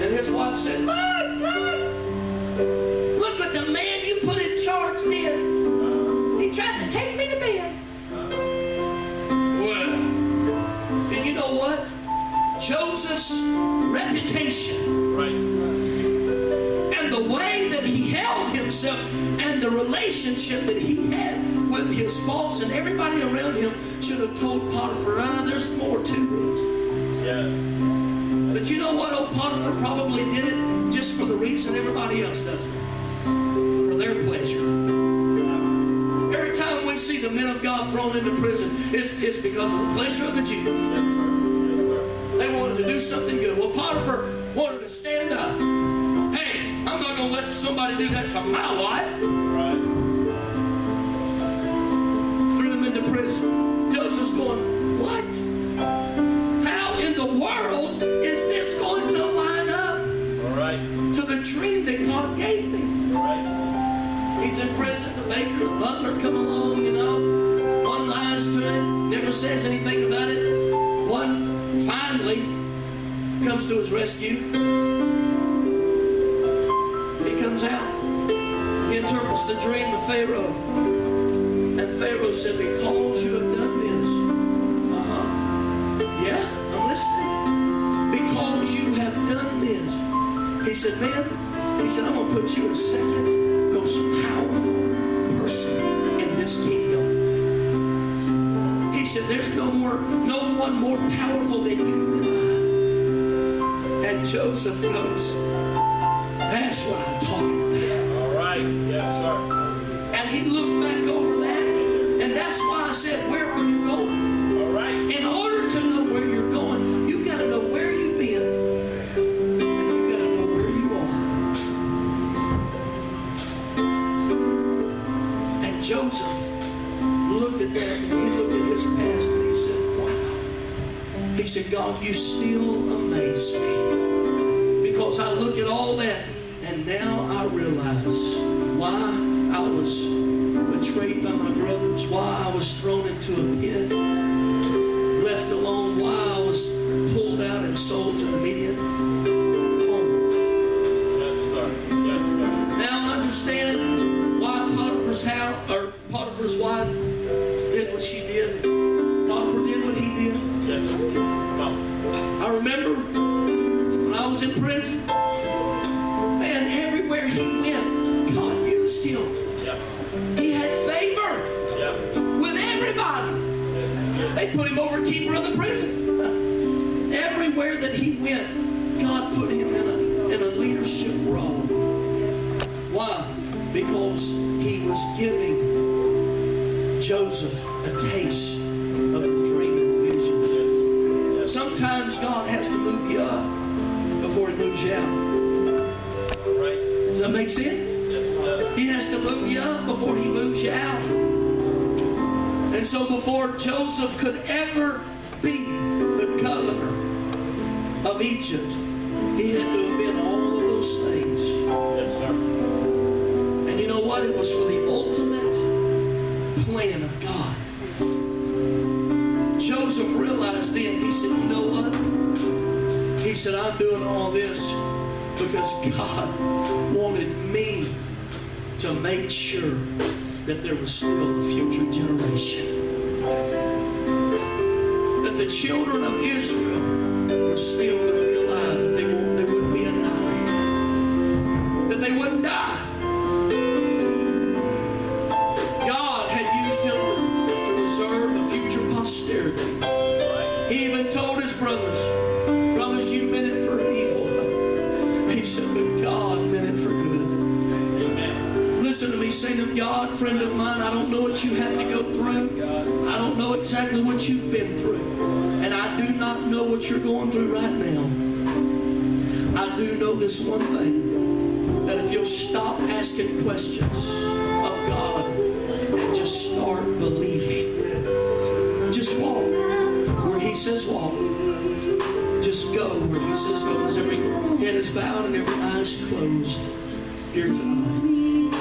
And his wife said, look what the man you put in charge did. He tried to take me to bed. Well, and you know what? Joseph's reputation, right, and the way that he held himself and the relationship that he had with his boss and everybody around him should have told Potiphar, there's more to this. Yeah. But you know what? Old Potiphar probably did it just for the reason everybody else does it. For their pleasure. Every time we see the men of God thrown into prison, it's because of the pleasure of the Jews. They wanted to do something good. Well, Potiphar wanted to stand up. Hey, I'm not going to let somebody do that to my wife. Right. Threw him into prison. Joseph's going, what? How in the world is this going to line up to the dream that God gave me? Right. He's in prison. The baker, the butler come along, you know. One lies to him, never says anything about it. One finally comes to his rescue. He comes out. He interprets the dream of Pharaoh. And Pharaoh said, because you have done this. Yeah, I'm listening. Because you have done this. He said, man, he said, I'm going to put you a second most powerful person in this kingdom. He said, there's no one more powerful than you and I. And Joseph knows, that's what I'm talking about. All right, yes, sir. And he looked back over that, and that's why I said, where are you going? All right. In order to know where you're going, you've got to know where you've been, and you've got to know where you are. And Joseph looked at that, and he looked at his past, and he said, wow. He said, God, you still amaze me. Because I look at all that, and now I realize why I was betrayed by my brothers, why I was thrown into a pit, left alone, why I was pulled out and sold to the Midian. Yes, sir. Yes, sir. Now I understand why Potiphar's wife did what she did. Potiphar did what he did. Yes. I remember when I was in prison, man, everywhere he went, God used him. Yep. He had favor with everybody. They put him over keeper of the prison. Everywhere that he went, God put him in a leadership role. Why? Because he was giving Joseph a taste of the dream and vision. Yes. Sometimes God has to move you up before he moves you out. Right. Does that make sense? Yes, it does. He has to move you up before he moves you out. And so before Joseph could ever be the governor of Egypt, he had to have been all of those things. Yes, sir. And you know what? It was for the ultimate plan of God. Joseph realized then, he said, you know what? He said, I'm doing all this because God wanted me to make sure that there was still a future generation. That the children of Israel were still going to be alive, that they wouldn't be annihilated, that they wouldn't die. God had used him to reserve a future posterity. He even told his brothers, you meant it for evil. He said, but God meant it for good. Amen. Listen to me, saint of God, friend of mine, I don't know what you have to go through. I don't know exactly what you've been through. And I do not know what you're going through right now. I do know this one thing, that if you'll stop asking questions of God and just start believing, just walk where he says walk. Just go where he says go. As every head is bowed and every eye is closed here tonight.